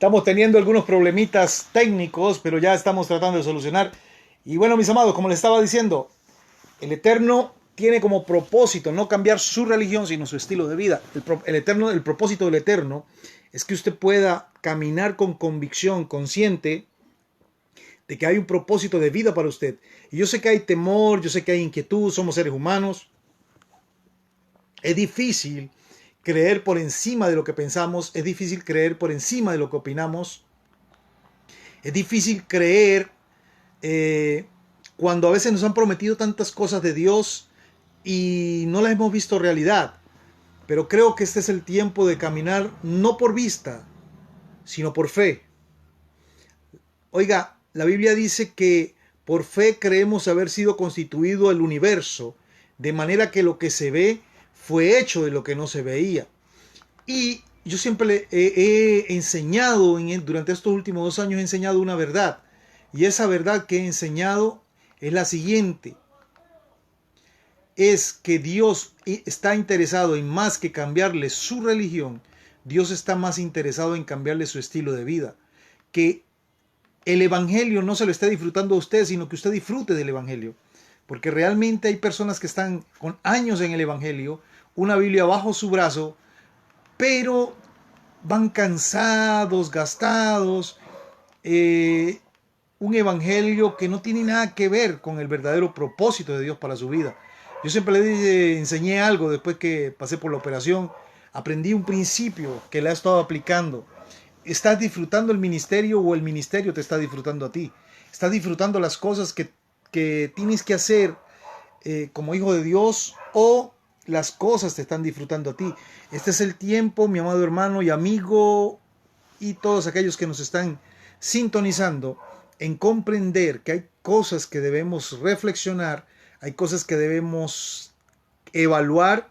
Estamos teniendo algunos problemitas técnicos, pero ya estamos tratando de solucionar. Y bueno, mis amados, como les estaba diciendo, el Eterno tiene como propósito no cambiar su religión, sino su estilo de vida. El propósito del Eterno es que usted pueda caminar con convicción, consciente de que hay un propósito de vida para usted. Y yo sé que hay temor, yo sé que hay inquietud, somos seres humanos. Es difícil creer por encima de lo que pensamos, es difícil creer por encima de lo que opinamos, es difícil creer eh, cuando a veces nos han prometido tantas cosas de Dios y no las hemos visto realidad. Pero creo que este es el tiempo de caminar no por vista, sino por fe. Oiga, la Biblia dice que por fe creemos haber sido constituido el universo, de manera que lo que se ve fue hecho de lo que no se veía. Y yo siempre he enseñado, durante estos últimos 2 años he enseñado una verdad. Y esa verdad que he enseñado es la siguiente. Es que Dios está interesado en más que cambiarle su religión. Dios está más interesado en cambiarle su estilo de vida. Que el evangelio no se lo esté disfrutando a usted, sino que usted disfrute del evangelio. Porque realmente hay personas que están con años en el evangelio, una Biblia bajo su brazo, pero van cansados, gastados, un evangelio que no tiene nada que ver con el verdadero propósito de Dios para su vida. Yo siempre enseñé algo después que pasé por la operación, aprendí un principio que le he estado aplicando. ¿Estás disfrutando el ministerio o el ministerio te está disfrutando a ti? ¿Estás disfrutando las cosas que tienes que hacer como hijo de Dios o las cosas te están disfrutando a ti? Este es el tiempo, mi amado hermano y amigo y todos aquellos que nos están sintonizando, en comprender que hay cosas que debemos reflexionar, hay cosas que debemos evaluar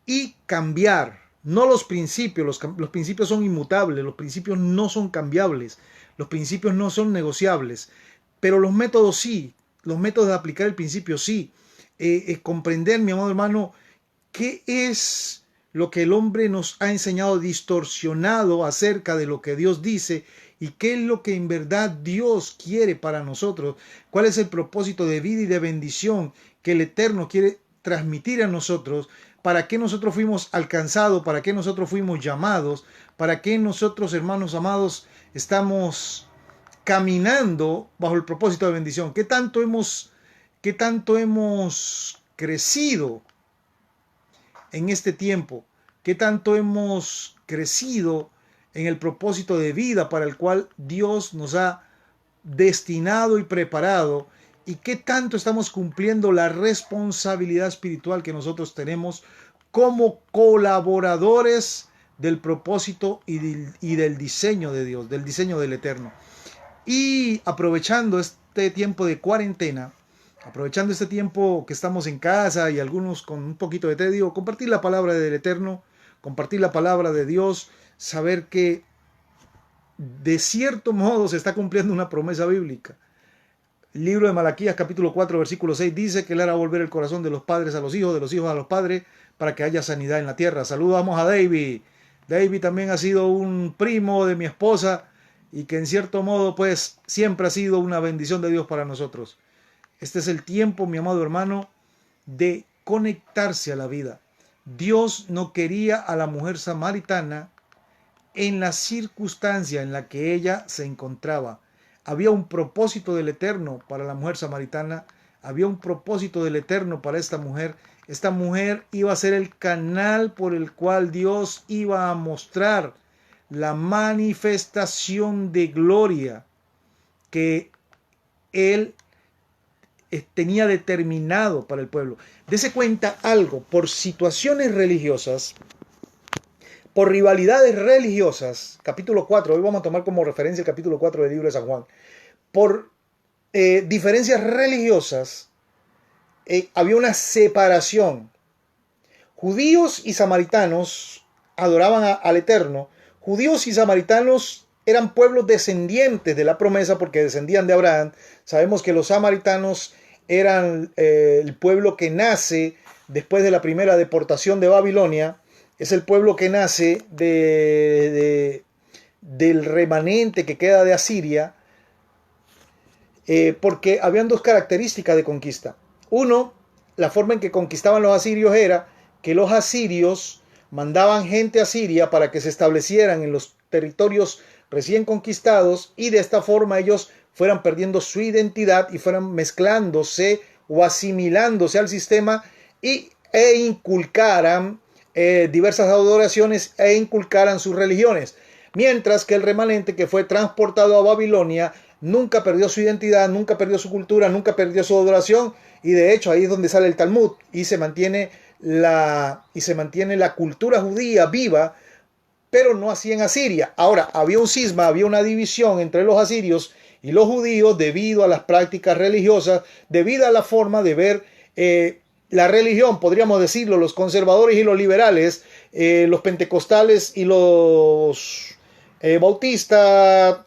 y cambiar. No los principios, los principios son inmutables, los principios no son cambiables, los principios no son negociables, pero los métodos sí, los métodos de aplicar el principio sí. Comprender, mi amado hermano, qué es lo que el hombre nos ha enseñado distorsionado acerca de lo que Dios dice y qué es lo que en verdad Dios quiere para nosotros, cuál es el propósito de vida y de bendición que el Eterno quiere transmitir a nosotros, para qué nosotros fuimos alcanzados, para qué nosotros fuimos llamados, para qué nosotros, hermanos amados, estamos caminando bajo el propósito de bendición, qué tanto hemos crecido en este tiempo, qué tanto hemos crecido en el propósito de vida para el cual Dios nos ha destinado y preparado, y qué tanto estamos cumpliendo la responsabilidad espiritual que nosotros tenemos como colaboradores del propósito y del diseño de Dios, del diseño del Eterno. Y aprovechando este tiempo de cuarentena, aprovechando este tiempo que estamos en casa y algunos con un poquito de tedio, compartir la palabra del Eterno, compartir la palabra de Dios, saber que de cierto modo se está cumpliendo una promesa bíblica. El libro de Malaquías capítulo 4 versículo 6 dice que Él hará volver el corazón de los padres a los hijos, de los hijos a los padres, para que haya sanidad en la tierra. Saludamos a David. David también ha sido un primo de mi esposa y que en cierto modo pues siempre ha sido una bendición de Dios para nosotros. Este es el tiempo, mi amado hermano, de conectarse a la vida. Dios no quería a la mujer samaritana en la circunstancia en la que ella se encontraba. Había un propósito del Eterno para la mujer samaritana, había un propósito del Eterno para esta mujer. Esta mujer iba a ser el canal por el cual Dios iba a mostrar la manifestación de gloria que Él tenía determinado para el pueblo. Dese cuenta algo, por situaciones religiosas, por rivalidades religiosas, capítulo 4, hoy vamos a tomar como referencia el capítulo 4 del libro de San Juan, por diferencias religiosas, había una separación. Judíos y samaritanos adoraban al Eterno. Judíos y samaritanos eran pueblos descendientes de la promesa porque descendían de Abraham. Sabemos que los samaritanos eran el pueblo que nace después de la primera deportación de Babilonia. Es el pueblo que nace del remanente que queda de Asiria, porque habían dos características de conquista. Uno, la forma en que conquistaban los asirios era que los asirios mandaban gente a Siria para que se establecieran en los territorios recién conquistados, y de esta forma ellos fueran perdiendo su identidad y fueran mezclándose o asimilándose al sistema e inculcaran diversas adoraciones e inculcaran sus religiones. Mientras que el remanente que fue transportado a Babilonia nunca perdió su identidad, nunca perdió su cultura, nunca perdió su adoración, y de hecho ahí es donde sale el Talmud y se mantiene la cultura judía viva, pero no así en Asiria. Ahora, había un cisma, había una división entre los asirios y los judíos debido a las prácticas religiosas, debido a la forma de ver la religión, podríamos decirlo, los conservadores y los liberales, los pentecostales y los bautistas,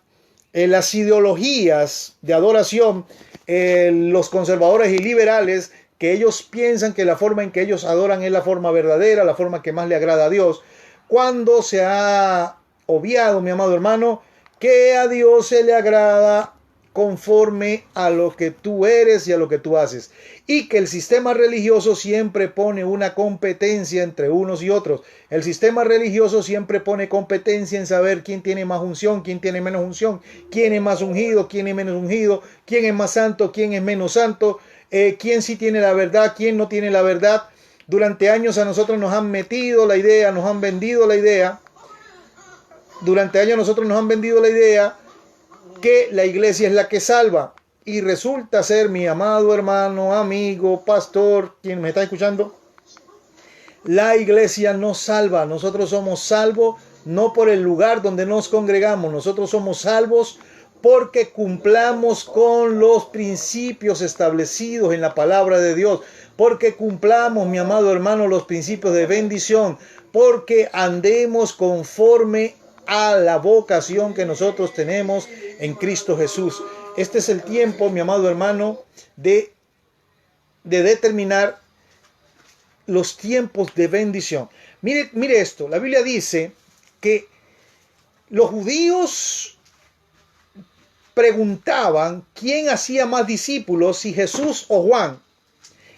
las ideologías de adoración, los conservadores y liberales, que ellos piensan que la forma en que ellos adoran es la forma verdadera, la forma que más le agrada a Dios, cuando se ha obviado, mi amado hermano, que a Dios se le agrada conforme a lo que tú eres y a lo que tú haces, y que el sistema religioso siempre pone una competencia entre unos y otros. El sistema religioso siempre pone competencia en saber quién tiene más unción, quién tiene menos unción, quién es más ungido, quién es menos ungido, quién es más santo, quién es menos santo, quién sí tiene la verdad, quién no tiene la verdad. Durante años a nosotros nos han metido la idea, nos han vendido la idea, que la iglesia es la que salva, y resulta ser, mi amado hermano, amigo, pastor, quien me está escuchando, la iglesia no salva. Nosotros somos salvos no por el lugar donde nos congregamos, nosotros somos salvos porque cumplamos con los principios establecidos en la palabra de Dios, porque cumplamos, mi amado hermano, los principios de bendición, porque andemos conforme a la vocación que nosotros tenemos en Cristo Jesús. Este es el tiempo, mi amado hermano, de determinar los tiempos de bendición. Mire esto, la Biblia dice que los judíos preguntaban quién hacía más discípulos, si Jesús o Juan.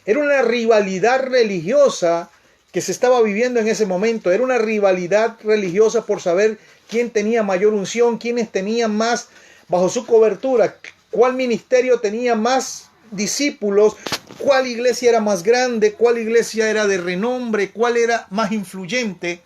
Era una rivalidad religiosa que se estaba viviendo en ese momento. Era una rivalidad religiosa por saber quién tenía mayor unción, quiénes tenían más bajo su cobertura, cuál ministerio tenía más discípulos, cuál iglesia era más grande, cuál iglesia era de renombre, cuál era más influyente.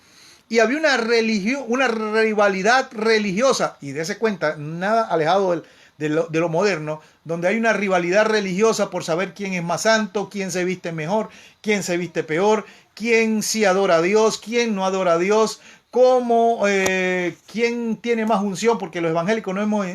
Y había una rivalidad religiosa, y dése cuenta, nada alejado de lo moderno, donde hay una rivalidad religiosa por saber quién es más santo, quién se viste mejor, quién se viste peor, quién sí adora a Dios, quién no adora a Dios, quién tiene más unción, porque los evangélicos no hemos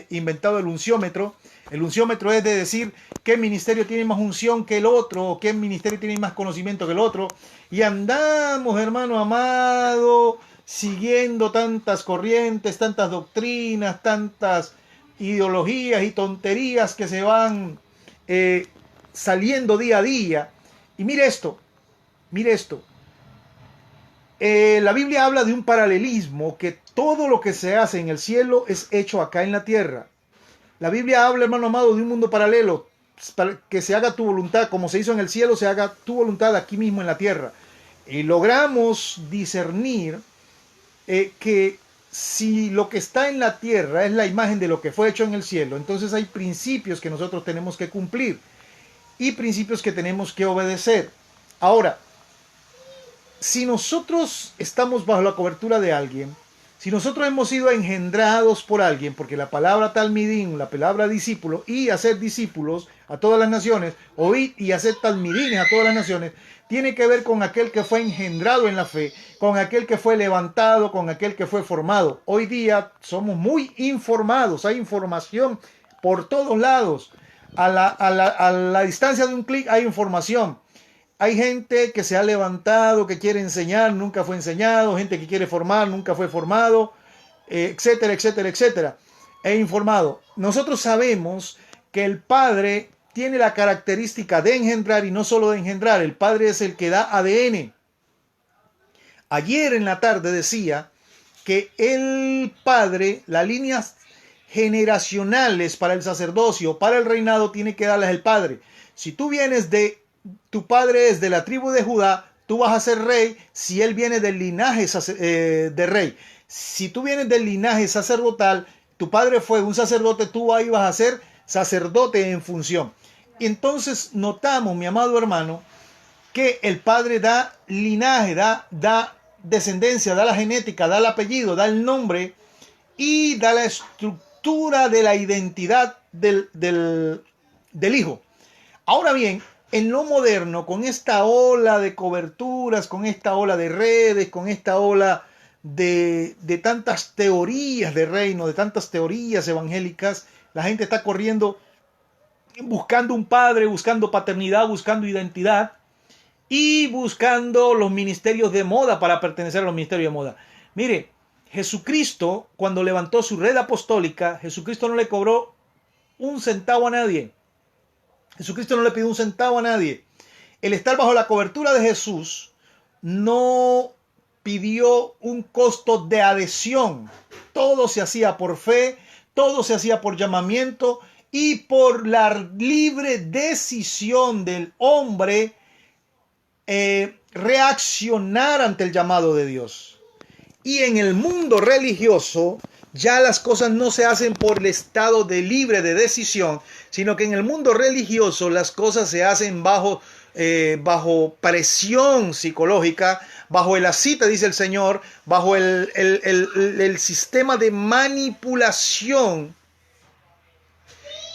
inventado el unciómetro. El unciómetro es de decir qué ministerio tiene más unción que el otro, o qué ministerio tiene más conocimiento que el otro. Y andamos, hermano amado, siguiendo tantas corrientes, tantas doctrinas, tantas ideologías y tonterías que se van saliendo día a día. Y mire esto. La Biblia habla de un paralelismo, que todo lo que se hace en el cielo es hecho acá en la tierra. La Biblia habla, hermano amado, de un mundo paralelo, para que se haga tu voluntad, como se hizo en el cielo, se haga tu voluntad aquí mismo en la tierra. Y logramos discernir que si lo que está en la tierra es la imagen de lo que fue hecho en el cielo, entonces hay principios que nosotros tenemos que cumplir y principios que tenemos que obedecer. Ahora, si nosotros estamos bajo la cobertura de alguien, si nosotros hemos sido engendrados por alguien, porque la palabra talmidín, la palabra discípulo, y hacer discípulos a todas las naciones, oír y hacer talmidines a todas las naciones, tiene que ver con aquel que fue engendrado en la fe, con aquel que fue levantado, con aquel que fue formado. Hoy día somos muy informados, hay información por todos lados. A la distancia de un clic hay información. Hay gente que se ha levantado, que quiere enseñar, nunca fue enseñado, gente que quiere formar, nunca fue formado, etcétera, etcétera, etcétera. E informado. Nosotros sabemos que el Padre tiene la característica de engendrar, y no solo de engendrar, el Padre es el que da ADN. Ayer en la tarde decía que el padre, las líneas generacionales para el sacerdocio, para el reinado, tiene que darlas el padre. Si tú vienes tu padre es de la tribu de Judá, tú vas a ser rey si él viene del linaje de rey. Si tú vienes del linaje sacerdotal, tu padre fue un sacerdote, tú ahí vas a ser sacerdote en función. Y entonces notamos, mi amado hermano, que el padre da linaje, da descendencia, da la genética, da el apellido, da el nombre y da la estructura de la identidad del hijo. Ahora bien, en lo moderno, con esta ola de coberturas, con esta ola de redes, con esta ola de tantas teorías de reino, de tantas teorías evangélicas, la gente está corriendo buscando un padre, buscando paternidad, buscando identidad y buscando los ministerios de moda para pertenecer a los ministerios de moda. Mire, Jesucristo, cuando levantó su red apostólica, Jesucristo no le cobró un centavo a nadie. Jesucristo no le pidió un centavo a nadie. El estar bajo la cobertura de Jesús no pidió un costo de adhesión. Todo se hacía por fe, todo se hacía por llamamiento y por la libre decisión del hombre reaccionar ante el llamado de Dios. Y en el mundo religioso ya las cosas no se hacen por el estado de libre de decisión, sino que en el mundo religioso las cosas se hacen bajo presión psicológica, bajo el acita, dice el Señor, bajo el sistema de manipulación.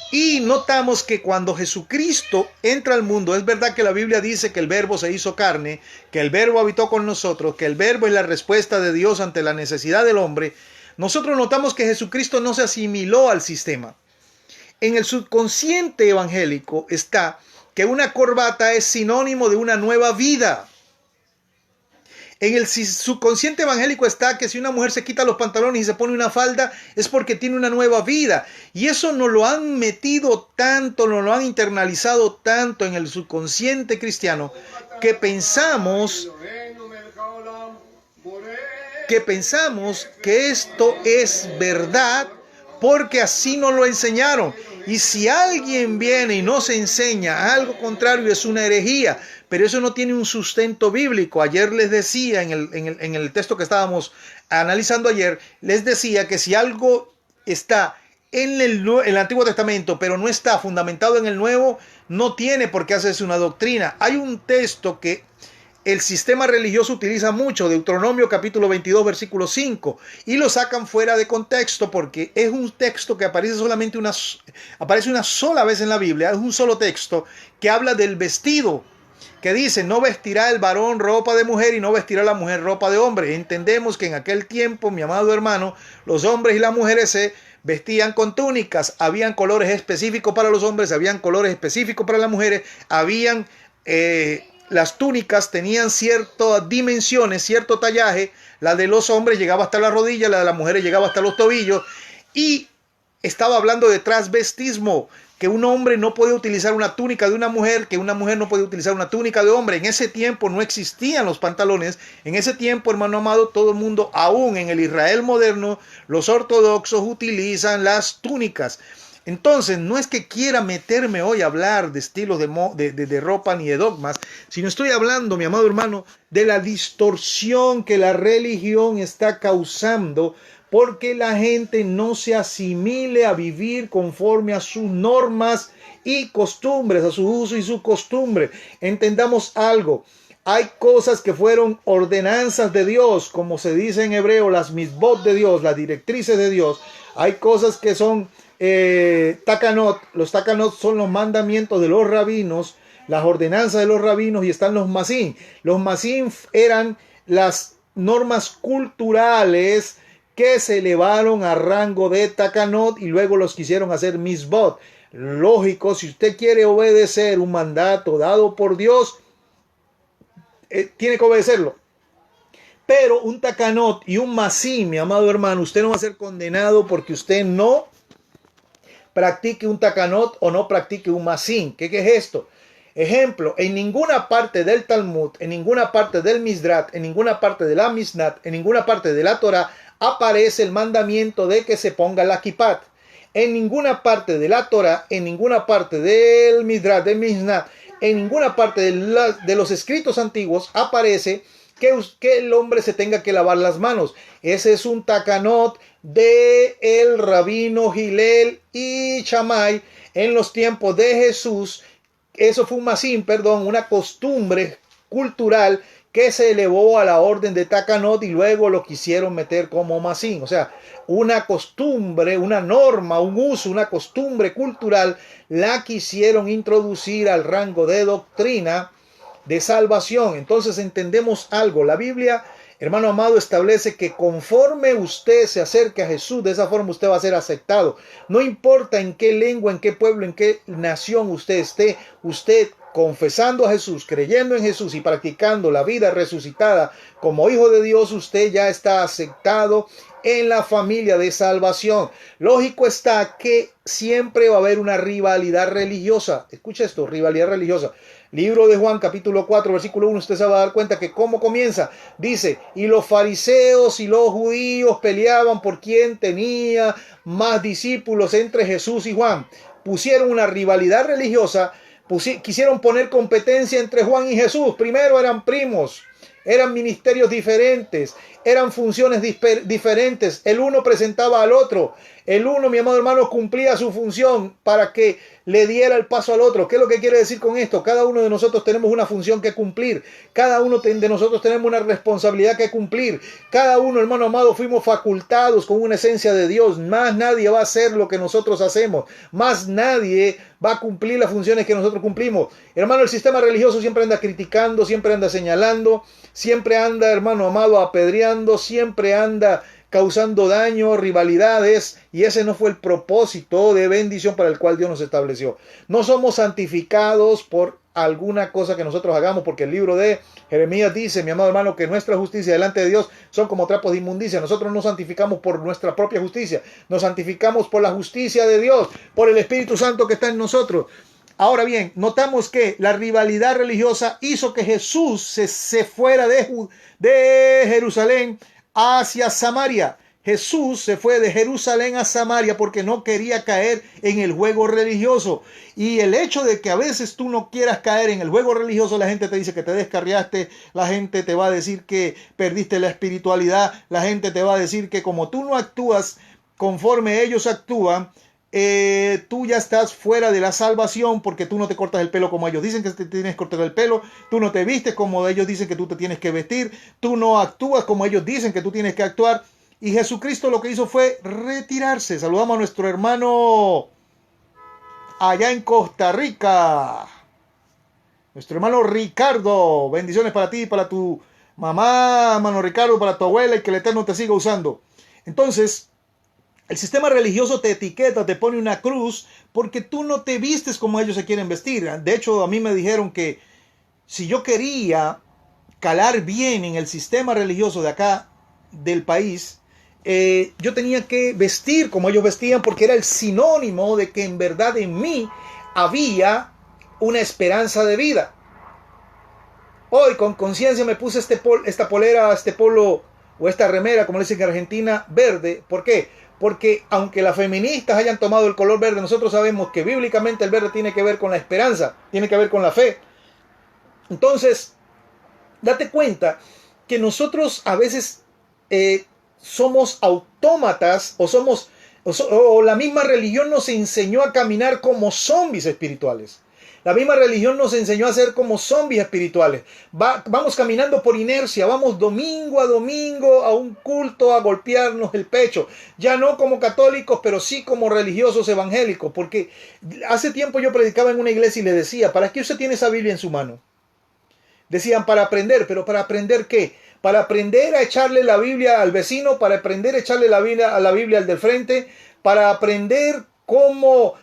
Y notamos que cuando Jesucristo entra al mundo, es verdad que la Biblia dice que el verbo se hizo carne, que el verbo habitó con nosotros, que el verbo es la respuesta de Dios ante la necesidad del hombre. Nosotros notamos que Jesucristo no se asimiló al sistema. En el subconsciente evangélico está que una corbata es sinónimo de una nueva vida. En el subconsciente evangélico está que si una mujer se quita los pantalones y se pone una falda es porque tiene una nueva vida. Y eso nos lo han metido tanto, nos lo han internalizado tanto en el subconsciente cristiano que pensamos que esto es verdad porque así nos lo enseñaron. Y si alguien viene y nos enseña algo contrario, es una herejía. Pero eso no tiene un sustento bíblico. Ayer les decía, en el texto que estábamos analizando ayer, les decía que si algo está en el Antiguo Testamento, pero no está fundamentado en el Nuevo, no tiene por qué hacerse una doctrina. Hay un texto que el sistema religioso utiliza mucho, Deuteronomio capítulo 22, versículo 5, y lo sacan fuera de contexto porque es un texto que aparece aparece una sola vez en la Biblia, es un solo texto que habla del vestido, que dice, no vestirá el varón ropa de mujer y no vestirá la mujer ropa de hombre. Entendemos que en aquel tiempo, mi amado hermano, los hombres y las mujeres se vestían con túnicas, habían colores específicos para los hombres, habían colores específicos para las mujeres, las túnicas tenían ciertas dimensiones, cierto tallaje. La de los hombres llegaba hasta la rodilla, la de las mujeres llegaba hasta los tobillos. Y estaba hablando de transvestismo, que un hombre no podía utilizar una túnica de una mujer, que una mujer no podía utilizar una túnica de hombre. En ese tiempo no existían los pantalones. En ese tiempo, hermano amado, todo el mundo, aún en el Israel moderno, los ortodoxos utilizan las túnicas. Entonces, no es que quiera meterme hoy a hablar de estilos de ropa ni de dogmas, sino estoy hablando, mi amado hermano, de la distorsión que la religión está causando porque la gente no se asimile a vivir conforme a sus normas y costumbres, a su uso y su costumbre. Entendamos algo. Hay cosas que fueron ordenanzas de Dios, como se dice en hebreo, las mitzvot de Dios, las directrices de Dios. Hay cosas que son takanot. Los takanot son los mandamientos de los rabinos, las ordenanzas de los rabinos, y están los masim. Los masim eran las normas culturales que se elevaron a rango de takanot y luego los quisieron hacer mitzvot. Lógico, si usted quiere obedecer un mandato dado por Dios, tiene que obedecerlo. Pero un takanot y un masim, mi amado hermano, usted no va a ser condenado porque usted no practique un takanot o no practique un masim. ¿Qué es esto? Ejemplo, en ninguna parte del Talmud, en ninguna parte del Misdrat, en ninguna parte de la Misnat, en ninguna parte de la Torah aparece el mandamiento de que se ponga la kipat. En ninguna parte de la Torah, en ninguna parte del Midrash, del Mishnah, en ninguna parte de los escritos antiguos aparece que el hombre se tenga que lavar las manos. Ese es un takanot de el rabino Hillel y Shammai en los tiempos de Jesús. Eso fue una costumbre cultural que se elevó a la orden de takanot y luego lo quisieron meter como masín. O sea, una costumbre, una norma, un uso, una costumbre cultural la quisieron introducir al rango de doctrina de salvación. Entonces entendemos algo. La Biblia, hermano amado, establece que conforme usted se acerque a Jesús, de esa forma usted va a ser aceptado. No importa en qué lengua, en qué pueblo, en qué nación usted esté, usted confesando a Jesús, creyendo en Jesús y practicando la vida resucitada como hijo de Dios, usted ya está aceptado en la familia de salvación. Lógico está que siempre va a haber una rivalidad religiosa. Escucha esto, rivalidad religiosa. Libro de Juan, capítulo 4, versículo 1, usted se va a dar cuenta que cómo comienza. Dice, y los fariseos y los judíos peleaban por quién tenía más discípulos entre Jesús y Juan. Pusieron una rivalidad religiosa, quisieron poner competencia entre Juan y Jesús. Primero eran primos, eran ministerios diferentes, eran funciones diferentes. El uno presentaba al otro. El uno, mi amado hermano, cumplía su función para que le diera el paso al otro. ¿Qué es lo que quiere decir con esto? Cada uno de nosotros tenemos una función que cumplir. Cada uno de nosotros tenemos una responsabilidad que cumplir. Cada uno, hermano amado, fuimos facultados con una esencia de Dios. Más nadie va a hacer lo que nosotros hacemos. Más nadie va a cumplir las funciones que nosotros cumplimos. Hermano, el sistema religioso siempre anda criticando, siempre anda señalando, siempre anda, hermano amado, apedreando, siempre anda causando daño, rivalidades, y ese no fue el propósito de bendición para el cual Dios nos estableció. No somos santificados por alguna cosa que nosotros hagamos, porque el libro de Jeremías dice, mi amado hermano, que nuestra justicia delante de Dios son como trapos de inmundicia. Nosotros no santificamos por nuestra propia justicia, nos santificamos por la justicia de Dios, por el Espíritu Santo que está en nosotros. Ahora bien, notamos que la rivalidad religiosa hizo que Jesús se fuera de Jerusalén hacia Samaria. Jesús se fue de Jerusalén a Samaria porque no quería caer en el juego religioso. Y el hecho de que a veces tú no quieras caer en el juego religioso, la gente te dice que te descarriaste, la gente te va a decir que perdiste la espiritualidad, la gente te va a decir que como tú no actúas conforme ellos actúan, tú ya estás fuera de la salvación porque tú no te cortas el pelo como ellos dicen que te tienes que cortar el pelo, tú no te vistes como ellos dicen que tú te tienes que vestir, tú no actúas como ellos dicen que tú tienes que actuar. Y Jesucristo lo que hizo fue retirarse. Saludamos a nuestro hermano allá en Costa Rica, nuestro hermano Ricardo. Bendiciones para ti, para tu mamá, hermano Ricardo, para tu abuela, y que el Eterno te siga usando. Entonces, el sistema religioso te etiqueta, te pone una cruz porque tú no te vistes como ellos se quieren vestir. De hecho, a mí me dijeron que si yo quería calar bien en el sistema religioso de acá del país, yo tenía que vestir como ellos vestían porque era el sinónimo de que en verdad en mí había una esperanza de vida. Hoy con conciencia me puse esta polera, este polo o esta remera, como le dicen en Argentina, verde. ¿Por qué? Porque aunque las feministas hayan tomado el color verde, nosotros sabemos que bíblicamente el verde tiene que ver con la esperanza, tiene que ver con la fe. Entonces, date cuenta que nosotros a veces somos autómatas o la misma religión nos enseñó a caminar como zombies espirituales. La misma religión nos enseñó a ser como zombies espirituales. Vamos caminando por inercia, vamos domingo a domingo a un culto a golpearnos el pecho. Ya no como católicos, pero sí como religiosos evangélicos. Porque hace tiempo yo predicaba en una iglesia y le decía, ¿para qué usted tiene esa Biblia en su mano? Decían, para aprender. ¿Pero para aprender qué? Para aprender a echarle la Biblia al vecino, para aprender a echarle la Biblia al del frente, para aprender cómo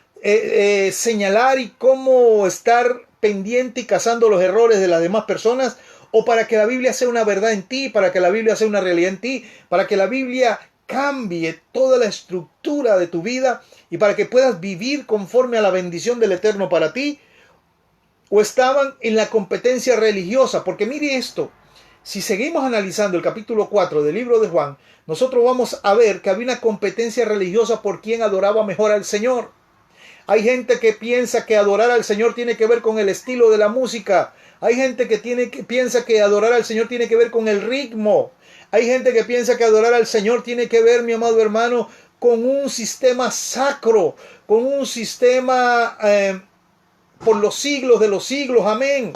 señalar y cómo estar pendiente y cazando los errores de las demás personas, o para que la Biblia sea una verdad en ti, para que la Biblia sea una realidad en ti, para que la Biblia cambie toda la estructura de tu vida y para que puedas vivir conforme a la bendición del Eterno para ti. O estaban en la competencia religiosa, porque mire esto, Si seguimos analizando el capítulo 4 del libro de Juan, nosotros vamos a ver que había una competencia religiosa por quién adoraba mejor al Señor. Hay gente que piensa que adorar al Señor tiene que ver con el estilo de la música. Hay gente que piensa que adorar al Señor tiene que ver con el ritmo. Hay gente que piensa que adorar al Señor tiene que ver, mi amado hermano, con un sistema sacro, con un sistema por los siglos de los siglos. Amén.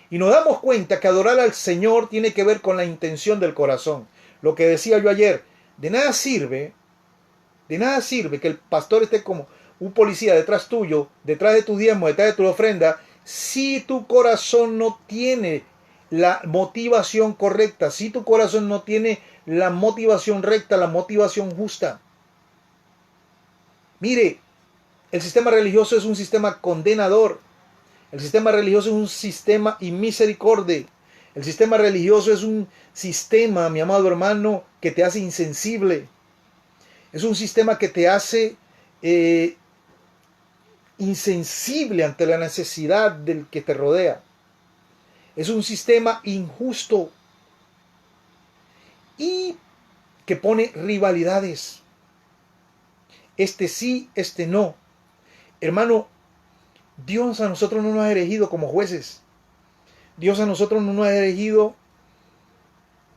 Y nos damos cuenta que adorar al Señor tiene que ver con la intención del corazón. Lo que decía yo ayer, de nada sirve que el pastor esté como un policía detrás tuyo, detrás de tu diezmo, detrás de tu ofrenda, si tu corazón no tiene la motivación correcta, si tu corazón no tiene la motivación recta, la motivación justa. Mire, el sistema religioso es un sistema condenador. El sistema religioso es un sistema inmisericordia. El sistema religioso es un sistema, mi amado hermano, que te hace insensible. Es un sistema que te hace insensible ante la necesidad del que te rodea. Es un sistema injusto y que pone rivalidades. Este sí, este no. Hermano, Dios a nosotros no nos ha elegido como jueces. Dios a nosotros no nos ha elegido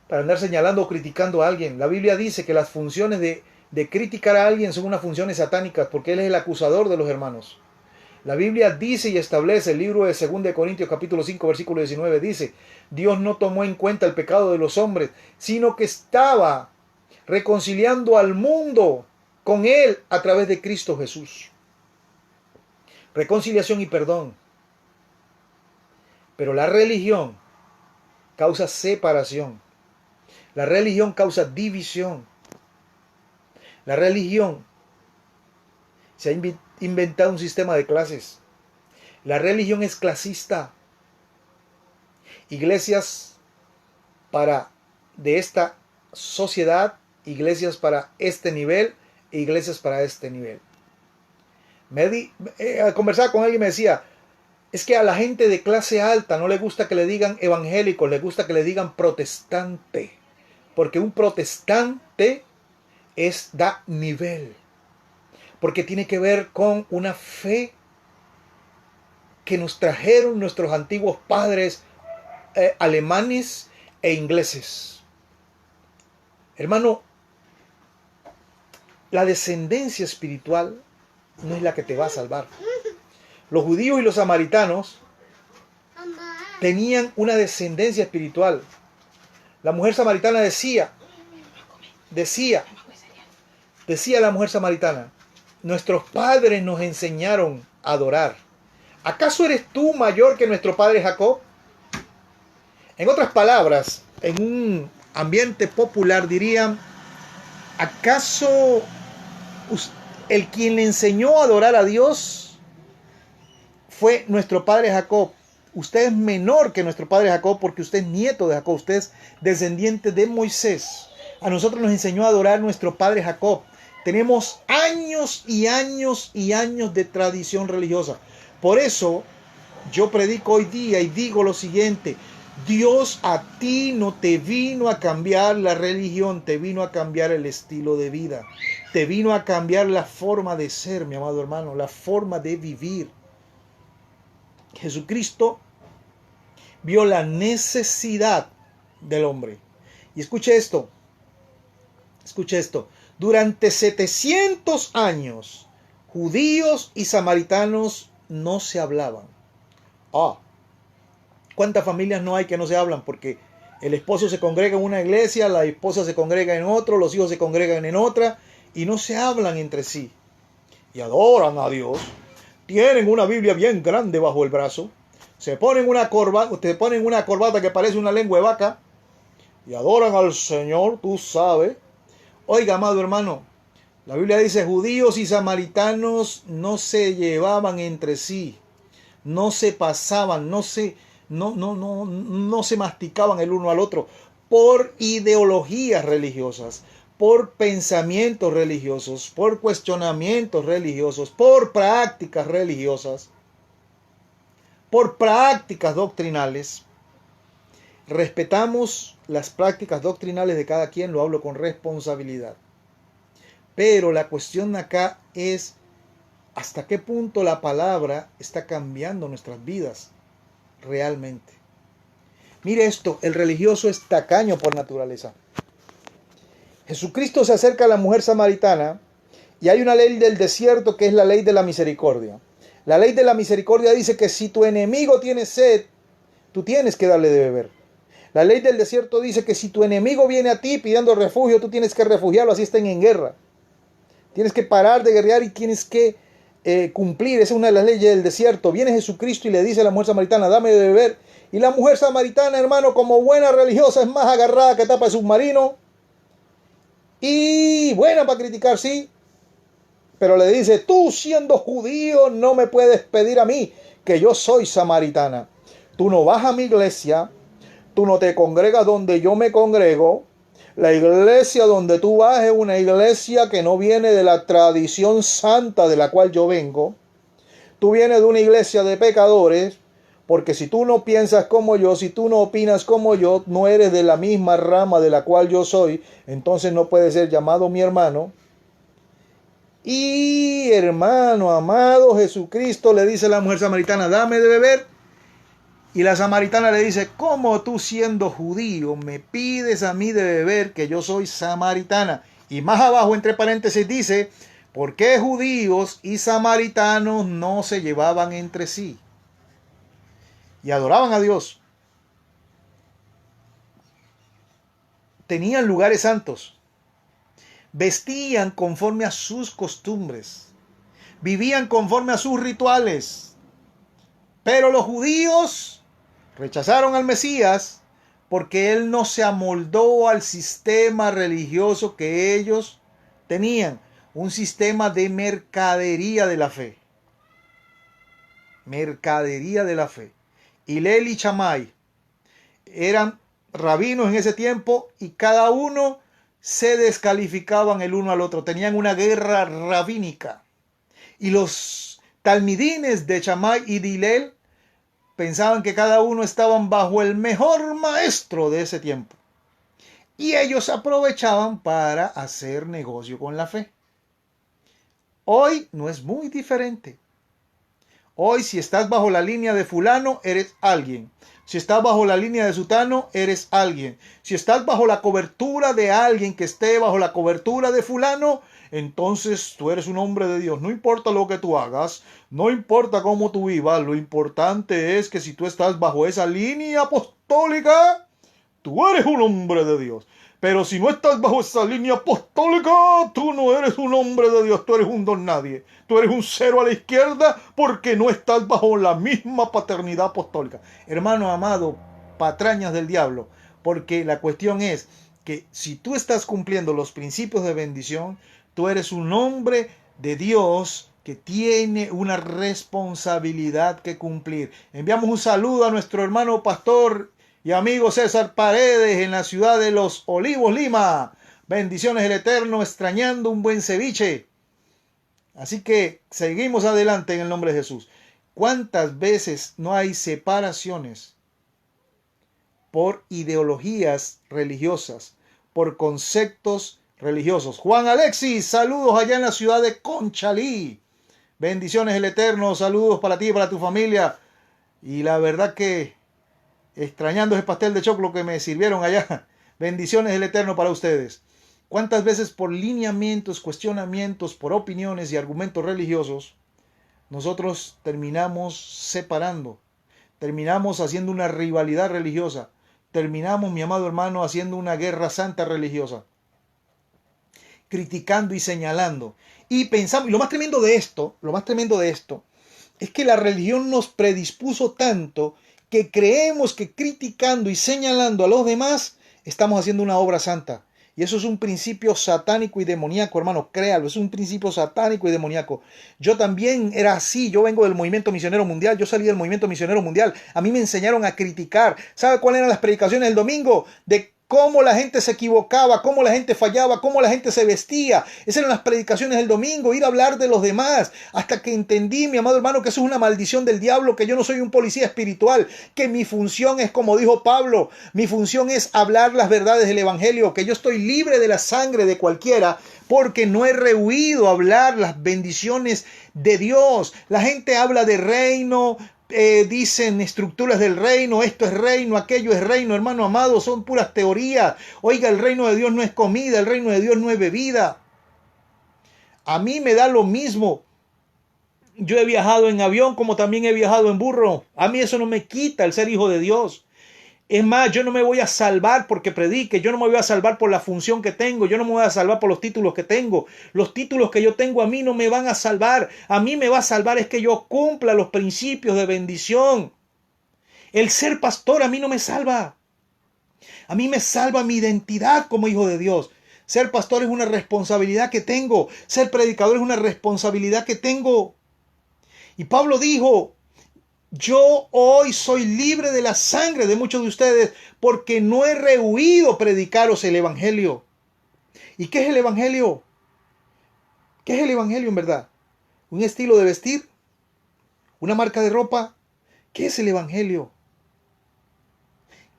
para andar señalando o criticando a alguien. La Biblia dice que las funciones de criticar a alguien son unas funciones satánicas porque Él es el acusador de los hermanos. La Biblia dice y establece, el libro de 2 Corintios capítulo 5 versículo 19 dice, Dios no tomó en cuenta el pecado de los hombres, sino que estaba reconciliando al mundo con Él a través de Cristo Jesús. Reconciliación y perdón. Pero la religión causa separación. La religión causa división. La religión se ha inventado un sistema de clases. La religión es clasista. Iglesias de esta sociedad, iglesias para este nivel e iglesias para este nivel. Conversaba con alguien y me decía, es que a la gente de clase alta no le gusta que le digan evangélico, le gusta que le digan protestante. Porque un protestante da nivel. Porque tiene que ver con una fe que nos trajeron nuestros antiguos padres alemanes e ingleses. Hermano, la descendencia espiritual no es la que te va a salvar. Los judíos y los samaritanos tenían una descendencia espiritual. La mujer samaritana decía la mujer samaritana, nuestros padres nos enseñaron a adorar. ¿Acaso eres tú mayor que nuestro padre Jacob? En otras palabras, en un ambiente popular dirían, ¿acaso el quien le enseñó a adorar a Dios fue nuestro padre Jacob? Usted es menor que nuestro padre Jacob porque usted es nieto de Jacob, usted es descendiente de Moisés. A nosotros nos enseñó a adorar nuestro padre Jacob. Tenemos años y años y años de tradición religiosa. Por eso yo predico hoy día y digo lo siguiente: Dios a ti no te vino a cambiar la religión, te vino a cambiar el estilo de vida. Te vino a cambiar la forma de ser, mi amado hermano, la forma de vivir. Jesucristo vio la necesidad del hombre. Y escuche esto. Durante 700 años, judíos y samaritanos no se hablaban. ¿Cuántas familias no hay que no se hablan? Porque el esposo se congrega en una iglesia, la esposa se congrega en otro, los hijos se congregan en otra y no se hablan entre sí. Y adoran a Dios. Tienen una Biblia bien grande bajo el brazo. Se ponen una corbata que parece una lengua de vaca. Y adoran al Señor, tú sabes. Oiga, amado hermano, la Biblia dice, judíos y samaritanos no se llevaban entre sí. No se pasaban, no se masticaban el uno al otro. Por ideologías religiosas, por pensamientos religiosos, por cuestionamientos religiosos, por prácticas religiosas, por prácticas doctrinales. Respetamos las prácticas doctrinales de cada quien, lo hablo con responsabilidad. Pero la cuestión acá es hasta qué punto la palabra está cambiando nuestras vidas realmente. Mire esto, el religioso es tacaño por naturaleza. Jesucristo se acerca a la mujer samaritana y hay una ley del desierto que es la ley de la misericordia. La ley de la misericordia dice que si tu enemigo tiene sed, tú tienes que darle de beber. La ley del desierto dice que si tu enemigo viene a ti pidiendo refugio, tú tienes que refugiarlo, así estén en guerra. Tienes que parar de guerrear y tienes que cumplir. Esa es una de las leyes del desierto. Viene Jesucristo y le dice a la mujer samaritana, dame de beber. Y la mujer samaritana, hermano, como buena religiosa, es más agarrada que tapa de submarino. Y buena para criticar, sí. Pero le dice, tú siendo judío no me puedes pedir a mí, que yo soy samaritana. Tú no vas a mi iglesia, tú no te congregas donde yo me congrego. La iglesia donde tú vas es una iglesia que no viene de la tradición santa de la cual yo vengo. Tú vienes de una iglesia de pecadores, porque si tú no piensas como yo, si tú no opinas como yo, no eres de la misma rama de la cual yo soy, entonces no puedes ser llamado mi hermano. Y hermano amado, Jesucristo le dice a la mujer samaritana, dame de beber. Y la samaritana le dice, ¿cómo tú siendo judío me pides a mí de beber que yo soy samaritana? Y más abajo, entre paréntesis, dice, ¿por qué judíos y samaritanos no se llevaban entre sí? Y adoraban a Dios. Tenían lugares santos. Vestían conforme a sus costumbres. Vivían conforme a sus rituales. Pero los judíos rechazaron al Mesías porque él no se amoldó al sistema religioso que ellos tenían. Un sistema de mercadería de la fe. Mercadería de la fe. Hillel y Shammai eran rabinos en ese tiempo y cada uno se descalificaban el uno al otro. Tenían una guerra rabínica. Y los talmidines de Shammai y de Hillel pensaban que cada uno estaban bajo el mejor maestro de ese tiempo. Y ellos aprovechaban para hacer negocio con la fe. Hoy no es muy diferente. Hoy si estás bajo la línea de fulano, eres alguien. Si estás bajo la línea de sutano, eres alguien. Si estás bajo la cobertura de alguien que esté bajo la cobertura de fulano, entonces tú eres un hombre de Dios. No importa lo que tú hagas, no importa cómo tú vivas, lo importante es que si tú estás bajo esa línea apostólica, tú eres un hombre de Dios. Pero si no estás bajo esa línea apostólica, tú no eres un hombre de Dios, tú eres un don nadie. Tú eres un cero a la izquierda porque no estás bajo la misma paternidad apostólica. Hermano amado, patrañas del diablo, porque la cuestión es que si tú estás cumpliendo los principios de bendición, tú eres un hombre de Dios que tiene una responsabilidad que cumplir. Enviamos un saludo a nuestro hermano pastor y amigo César Paredes en la ciudad de Los Olivos, Lima. Bendiciones del Eterno, extrañando un buen ceviche. Así que seguimos adelante en el nombre de Jesús. ¿Cuántas veces no hay separaciones por ideologías religiosas, por conceptos religiosos? Juan Alexis, saludos allá en la ciudad de Conchalí. Bendiciones del Eterno, saludos para ti y para tu familia. Y la verdad que extrañando ese pastel de choclo que me sirvieron allá. Bendiciones del Eterno para ustedes. ¿Cuántas veces por lineamientos, cuestionamientos, por opiniones y argumentos religiosos, nosotros terminamos separando? Terminamos haciendo una rivalidad religiosa. Terminamos, mi amado hermano, haciendo una guerra santa religiosa. Criticando y señalando. Y pensamos, y lo más tremendo de esto, es que la religión nos predispuso tanto que creemos que criticando y señalando a los demás estamos haciendo una obra santa. Y eso es un principio satánico y demoníaco, hermano, créalo, es un principio satánico y demoníaco. Yo también era así, yo vengo del movimiento misionero mundial, yo salí del movimiento misionero mundial, a mí me enseñaron a criticar. ¿Sabe cuáles eran las predicaciones del domingo? De cómo la gente se equivocaba, cómo la gente fallaba, cómo la gente se vestía. Esas eran las predicaciones del domingo, ir a hablar de los demás, hasta que entendí, mi amado hermano, que eso es una maldición del diablo, que yo no soy un policía espiritual, que mi función es, como dijo Pablo, mi función es hablar las verdades del evangelio, que yo estoy libre de la sangre de cualquiera, porque no he rehuido hablar las bendiciones de Dios. La gente habla de reino, dicen estructuras del reino, esto es reino, aquello es reino, hermano amado, son puras teorías. Oiga, el reino de Dios no es comida, el reino de Dios no es bebida. A mí me da lo mismo. Yo he viajado en avión como también he viajado en burro. A mí eso no me quita el ser hijo de Dios. Es más, yo no me voy a salvar porque predique, yo no me voy a salvar por la función que tengo, yo no me voy a salvar por los títulos que tengo. Los títulos que yo tengo a mí no me van a salvar. A mí me va a salvar es que yo cumpla los principios de bendición. El ser pastor a mí no me salva. A mí me salva mi identidad como hijo de Dios. Ser pastor es una responsabilidad que tengo. Ser predicador es una responsabilidad que tengo. Y Pablo dijo: yo hoy soy libre de la sangre de muchos de ustedes porque no he rehuido predicaros el evangelio. ¿Y qué es el evangelio? ¿Qué es el evangelio en verdad? ¿Un estilo de vestir? ¿Una marca de ropa? ¿Qué es el evangelio?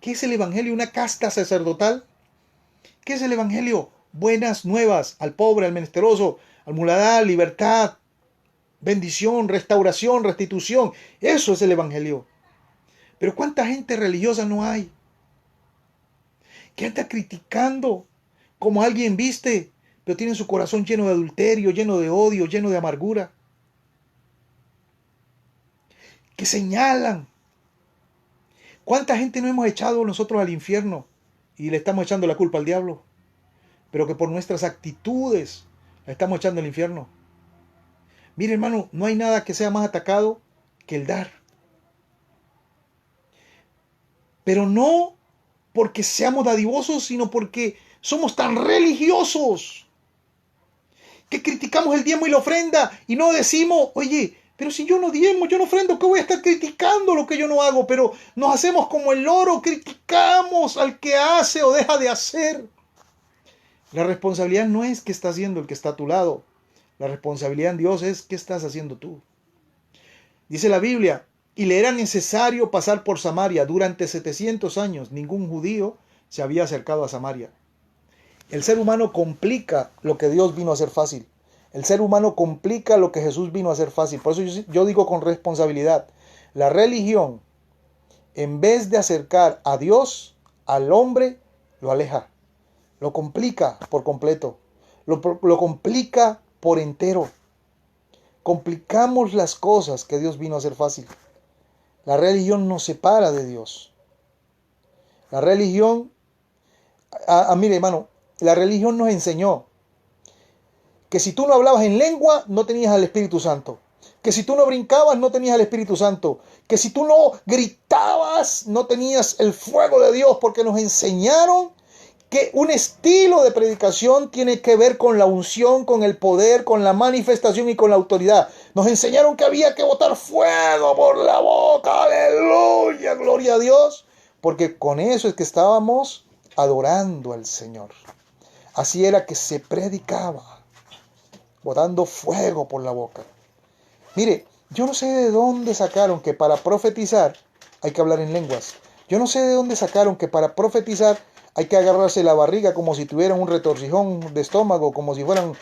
¿Qué es el evangelio? ¿Una casta sacerdotal? ¿Qué es el evangelio? Buenas nuevas al pobre, al menesteroso, al muladar, libertad, bendición, restauración, restitución. Eso es el evangelio. Pero ¿cuánta gente religiosa no hay que anda criticando como alguien viste, pero tiene su corazón lleno de adulterio, lleno de odio, lleno de amargura? Que señalan. ¿Cuánta gente no hemos echado nosotros al infierno y le estamos echando la culpa al diablo? Pero que por nuestras actitudes la estamos echando al infierno. Mire, hermano, no hay nada que sea más atacado que el dar. Pero no porque seamos dadivosos, sino porque somos tan religiosos que criticamos el diezmo y la ofrenda y no decimos: oye, pero si yo no diezmo, yo no ofrendo, ¿qué voy a estar criticando lo que yo no hago? Pero nos hacemos como el loro, criticamos al que hace o deja de hacer. La responsabilidad no es qué está haciendo el que está a tu lado. La responsabilidad en Dios es qué estás haciendo tú. Dice la Biblia: y le era necesario pasar por Samaria. Durante 700 años ningún judío se había acercado a Samaria. El ser humano complica lo que Dios vino a hacer fácil. El ser humano complica lo que Jesús vino a hacer fácil. Por eso yo digo con responsabilidad: la religión, en vez de acercar a Dios, al hombre, lo aleja. Lo complica por completo. Lo complica por entero. Complicamos las cosas que Dios vino a hacer fácil. La religión nos separa de Dios. La religión, mire hermano, la religión nos enseñó que si tú no hablabas en lengua, no tenías al Espíritu Santo. Que si tú no brincabas, no tenías al Espíritu Santo. Que si tú no gritabas, no tenías el fuego de Dios, porque nos enseñaron que un estilo de predicación tiene que ver con la unción, con el poder, con la manifestación y con la autoridad. Nos enseñaron que había que botar fuego por la boca. Aleluya, gloria a Dios. Porque con eso es que estábamos adorando al Señor. Así era que se predicaba, botando fuego por la boca. Mire, yo no sé de dónde sacaron que para profetizar hay que hablar en lenguas. Yo no sé de dónde sacaron que para profetizar hay que agarrarse la barriga como si tuvieran un retorcijón de estómago, como si fueran,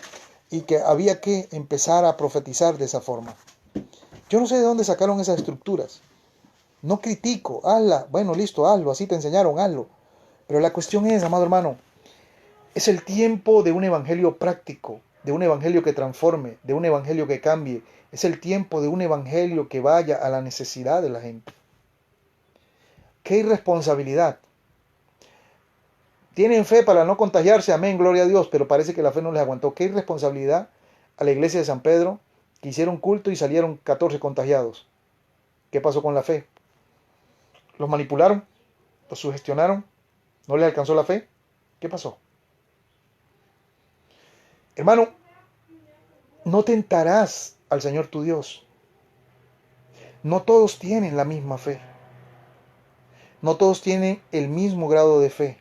y que había que empezar a profetizar de esa forma. Yo no sé de dónde sacaron esas estructuras. No critico, hazla, bueno, listo, hazlo, así te enseñaron, hazlo. Pero la cuestión es, amado hermano, es el tiempo de un evangelio práctico, de un evangelio que transforme, de un evangelio que cambie. Es el tiempo de un evangelio que vaya a la necesidad de la gente. ¡Qué irresponsabilidad! Tienen fe para no contagiarse, amén, gloria a Dios, pero parece que la fe no les aguantó. ¡Qué irresponsabilidad a la iglesia de San Pedro, que hicieron culto y salieron 14 contagiados! ¿Qué pasó con la fe? ¿Los manipularon? ¿Los sugestionaron? ¿No les alcanzó la fe? ¿Qué pasó? Hermano, no tentarás al Señor tu Dios. No todos tienen la misma fe. No todos tienen el mismo grado de fe.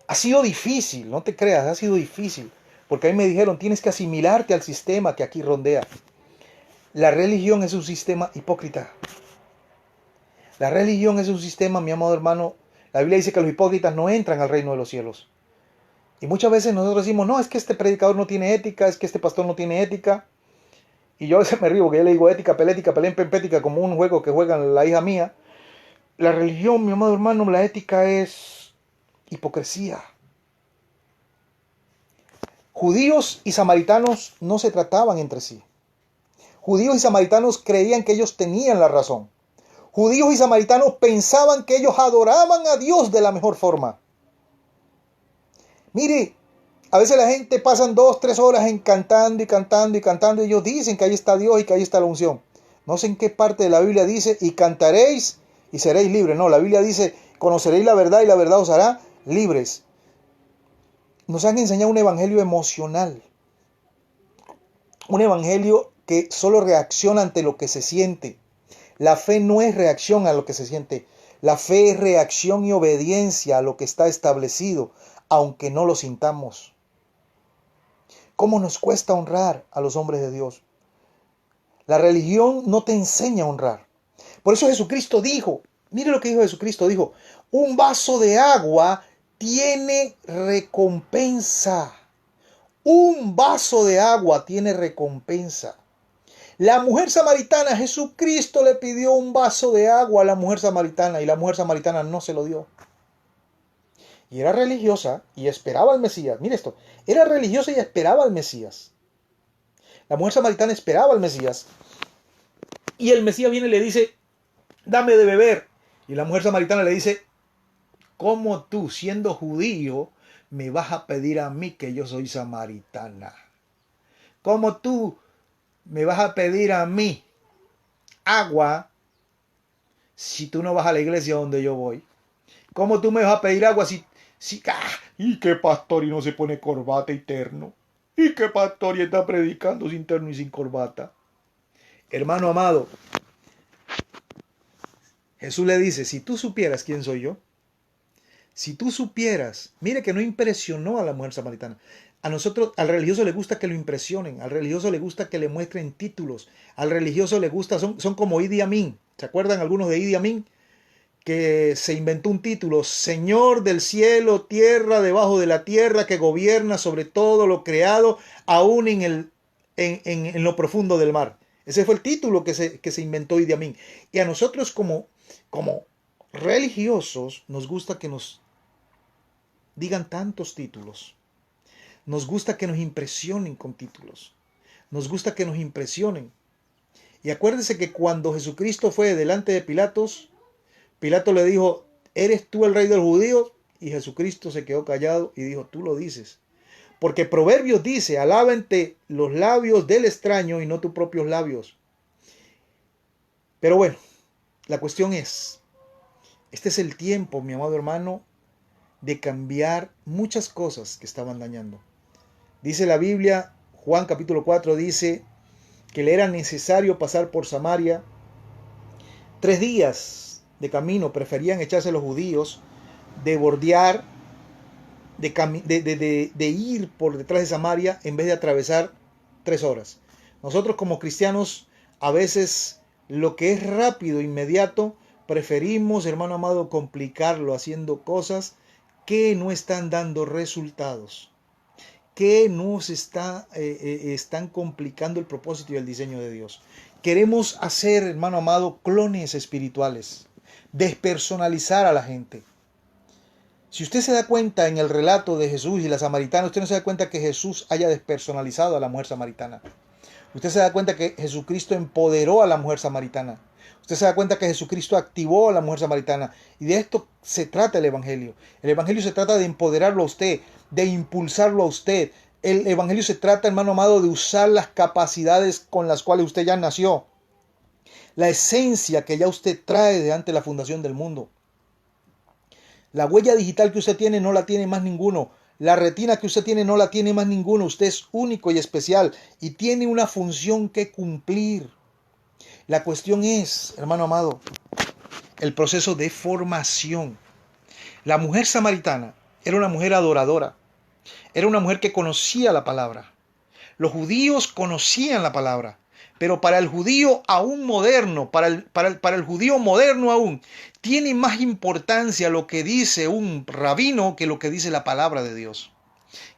Ha sido difícil, no te creas, ha sido difícil. Porque a mí me dijeron, tienes que asimilarte al sistema que aquí rondea. La religión es un sistema hipócrita. La religión es un sistema, mi amado hermano. La Biblia dice que los hipócritas no entran al reino de los cielos. Y muchas veces nosotros decimos, no, es que este predicador no tiene ética, es que este pastor no tiene ética. Y yo a veces me río, porque yo le digo ética, pelética, pelén, pempética, como un juego que juegan la hija mía. La religión, mi amado hermano, la ética es hipocresía. Judíos y samaritanos no se trataban entre sí. Judíos y samaritanos creían que ellos tenían la razón. Judíos y samaritanos pensaban que ellos adoraban a Dios de la mejor forma. Mire, a veces la gente pasan 2, 3 horas en cantando y cantando y cantando y ellos dicen que ahí está Dios y que ahí está la unción. No sé en qué parte de la Biblia dice y cantaréis y seréis libres. No, la Biblia dice conoceréis la verdad y la verdad os hará libres. Nos han enseñado un evangelio emocional. Un evangelio que solo reacciona ante lo que se siente. La fe no es reacción a lo que se siente. La fe es reacción y obediencia a lo que está establecido, aunque no lo sintamos. ¿Cómo nos cuesta honrar a los hombres de Dios? La religión no te enseña a honrar. Por eso Jesucristo dijo, mire lo que dijo Jesucristo, dijo, un vaso de agua tiene recompensa. Un vaso de agua tiene recompensa. La mujer samaritana, Jesucristo le pidió un vaso de agua a la mujer samaritana y la mujer samaritana no se lo dio. Y era religiosa y esperaba al Mesías. Mire esto, era religiosa y esperaba al Mesías. La mujer samaritana esperaba al Mesías. Y el Mesías viene y le dice, dame de beber. Y la mujer samaritana le dice, ¿cómo tú, siendo judío, me vas a pedir a mí que yo soy samaritana? ¿Cómo tú me vas a pedir a mí agua si tú no vas a la iglesia donde yo voy? ¿Cómo tú me vas a pedir agua y qué pastor y no se pone corbata y terno? ¿Y qué pastor y está predicando sin terno y sin corbata? Hermano amado, Jesús le dice, si tú supieras quién soy yo, si tú supieras, mire que no impresionó a la mujer samaritana. A nosotros, al religioso le gusta que lo impresionen, al religioso le gusta que le muestren títulos, al religioso le gusta, son como Idi Amin. ¿Se acuerdan algunos de Idi Amin? Que se inventó un título, Señor del cielo, tierra, debajo de la tierra, que gobierna sobre todo lo creado, aún en lo profundo del mar. Ese fue el título que se inventó Idi Amin. Y a nosotros como religiosos nos gusta que nos digan tantos títulos. Nos gusta que nos impresionen con títulos. Nos gusta que nos impresionen. Y acuérdense que cuando Jesucristo fue delante de Pilatos, Pilato le dijo, ¿eres tú el rey de los judíos? Y Jesucristo se quedó callado y dijo, tú lo dices. Porque Proverbios dice, alábente los labios del extraño y no tus propios labios. Pero bueno, la cuestión es, este es el tiempo, mi amado hermano, de cambiar muchas cosas que estaban dañando. Dice la Biblia, Juan capítulo 4 dice que le era necesario pasar por Samaria. 3 días de camino preferían echarse los judíos de bordear, de ir por detrás de Samaria en vez de atravesar 3 horas. Nosotros como cristianos a veces lo que es rápido, inmediato, preferimos, hermano amado, complicarlo haciendo cosas que no están dando resultados, que nos están complicando el propósito y el diseño de Dios. Queremos hacer, hermano amado, clones espirituales, despersonalizar a la gente. Si usted se da cuenta en el relato de Jesús y la samaritana, usted no se da cuenta que Jesús haya despersonalizado a la mujer samaritana. Usted se da cuenta que Jesucristo empoderó a la mujer samaritana. Usted se da cuenta que Jesucristo activó a la mujer samaritana. Y de esto se trata el Evangelio. El Evangelio se trata de empoderarlo a usted, de impulsarlo a usted. El Evangelio se trata, hermano amado, de usar las capacidades con las cuales usted ya nació. La esencia que ya usted trae de antes de la fundación del mundo. La huella digital que usted tiene no la tiene más ninguno. La retina que usted tiene no la tiene más ninguno. Usted es único y especial y tiene una función que cumplir. La cuestión es, hermano amado, el proceso de formación. La mujer samaritana Era una mujer adoradora. Era una mujer que conocía la palabra. Los judíos conocían la palabra. Pero para el judío aún moderno, para el judío moderno aún, tiene más importancia lo que dice un rabino que lo que dice la palabra de Dios,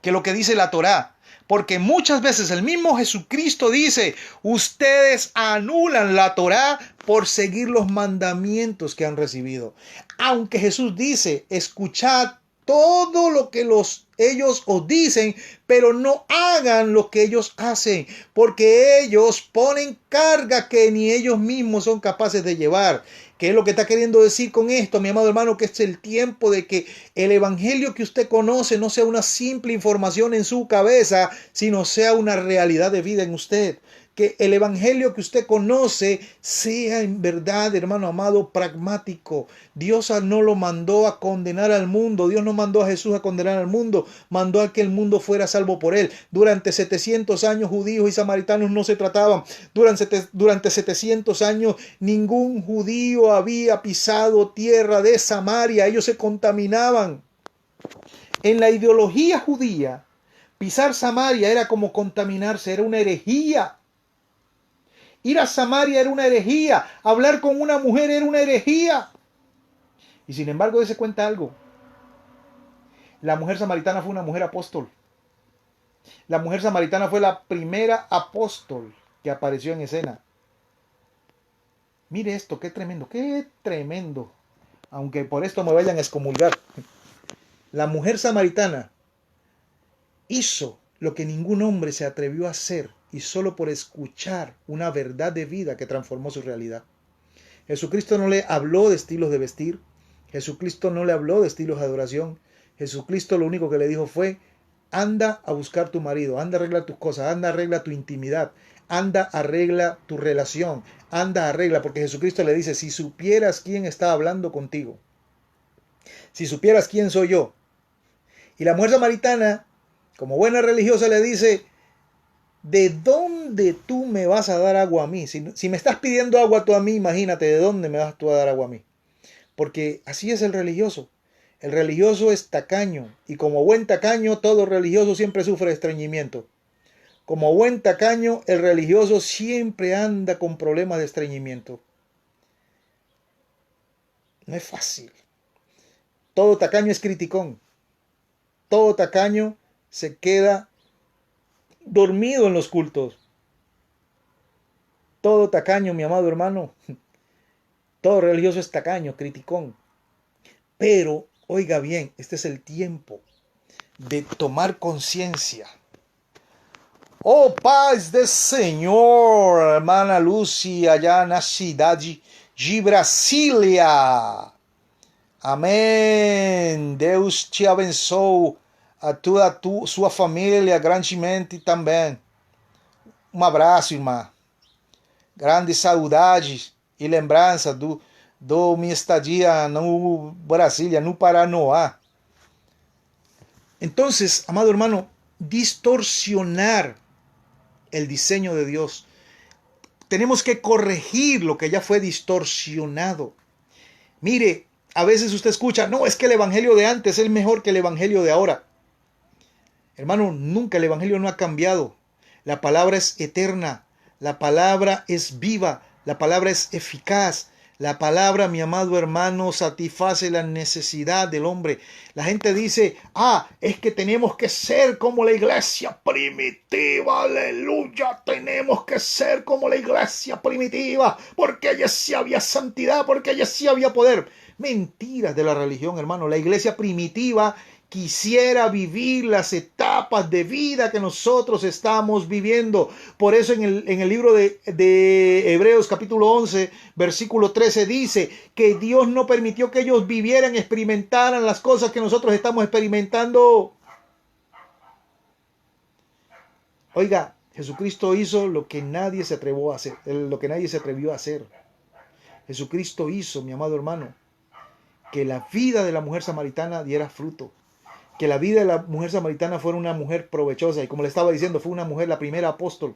que lo que dice la Torá. Porque muchas veces el mismo Jesucristo dice, ustedes anulan la Torá por seguir los mandamientos que han recibido. Aunque Jesús dice, escuchad todo lo que ellos os dicen, pero no hagan lo que ellos hacen, porque ellos ponen carga que ni ellos mismos son capaces de llevar. ¿Qué es lo que está queriendo decir con esto, mi amado hermano? Que es el tiempo de que el evangelio que usted conoce no sea una simple información en su cabeza, sino sea una realidad de vida en usted. Que el evangelio que usted conoce sea en verdad, hermano amado, pragmático. Dios no lo mandó a condenar al mundo. Dios no mandó a Jesús a condenar al mundo. Mandó a que el mundo fuera salvo por él. Durante 700 años judíos y samaritanos no se trataban. Durante 700 años ningún judío había pisado tierra de Samaria. Ellos se contaminaban. En la ideología judía, pisar Samaria era como contaminarse, era una herejía. Ir a Samaria era una herejía. Hablar con una mujer era una herejía. Y sin embargo, dése cuenta algo. La mujer samaritana fue una mujer apóstol. La mujer samaritana fue la primera apóstol que apareció en escena. Mire esto, qué tremendo, qué tremendo. Aunque por esto me vayan a excomulgar. La mujer samaritana hizo lo que ningún hombre se atrevió a hacer, y solo por escuchar una verdad de vida que transformó su realidad. Jesucristo no le habló de estilos de vestir. Jesucristo no le habló de estilos de adoración. Jesucristo lo único que le dijo fue, anda a buscar tu marido, anda a arreglar tus cosas, anda a arreglar tu intimidad, anda a arreglar tu relación, anda a arreglar, porque Jesucristo le dice, si supieras quién está hablando contigo, si supieras quién soy yo. Y la mujer samaritana, como buena religiosa, le dice, ¿de dónde tú me vas a dar agua a mí? Si me estás pidiendo agua tú a mí, imagínate, ¿de dónde me vas tú a dar agua a mí? Porque así es el religioso. El religioso es tacaño. Y como buen tacaño, todo religioso siempre sufre estreñimiento. Como buen tacaño, el religioso siempre anda con problemas de estreñimiento. No es fácil. Todo tacaño es criticón. Todo tacaño se queda dormido en los cultos. Todo tacaño, mi amado hermano, todo religioso es tacaño, criticón. Pero, oiga bien, este es el tiempo de tomar conciencia. Oh, paz del Senhor, hermana Lucy, allá na cidade de Brasília. Amém. Deus te abençoe, a sua família grandemente também. Um abraço, irmã. Grandes saudades e lembranças do minha estadia no Brasília, no Paraná. Entonces, amado hermano, distorsionar el diseño de Dios. Tenemos que corregir lo que ya fue distorsionado. Mire, a veces usted escucha, no, es que el evangelio de antes es mejor que el evangelio de ahora. Hermano, nunca el evangelio no ha cambiado. La palabra es eterna, la palabra es viva, la palabra es eficaz. La palabra, mi amado hermano, satisface la necesidad del hombre. La gente dice, es que tenemos que ser como la iglesia primitiva. Aleluya, tenemos que ser como la iglesia primitiva. Porque allá sí había santidad, porque allá sí había poder. Mentiras de la religión, hermano. La iglesia primitiva quisiera vivir las etapas de vida que nosotros estamos viviendo. Por eso en el libro de Hebreos capítulo 11, versículo 13 dice que Dios no permitió que ellos vivieran, experimentaran las cosas que nosotros estamos experimentando. Oiga, Jesucristo hizo lo que nadie se atrevió a hacer, lo que nadie se atrevió a hacer. Jesucristo hizo, mi amado hermano, que la vida de la mujer samaritana diera fruto. Que la vida de la mujer samaritana fuera una mujer provechosa. Y como le estaba diciendo, fue una mujer, la primera apóstol.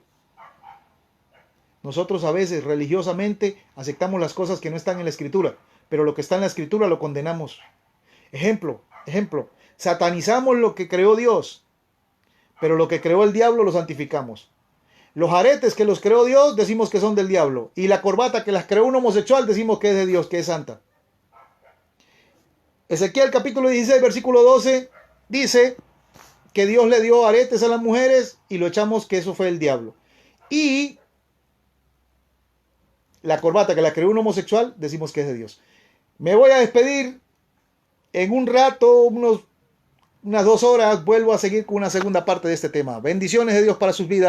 Nosotros a veces religiosamente aceptamos las cosas que no están en la escritura. Pero lo que está en la escritura lo condenamos. Ejemplo. Satanizamos lo que creó Dios, pero lo que creó el diablo lo santificamos. Los aretes que los creó Dios decimos que son del diablo, y la corbata que las creó un homosexual decimos que es de Dios, que es santa. Ezequiel capítulo 16, versículo 12 dice que Dios le dio aretes a las mujeres y lo echamos que eso fue el diablo. Y la corbata que la creó un homosexual decimos que es de Dios. Me voy a despedir. En un rato, unas 2 horas, vuelvo a seguir con una segunda parte de este tema. Bendiciones de Dios para sus vidas.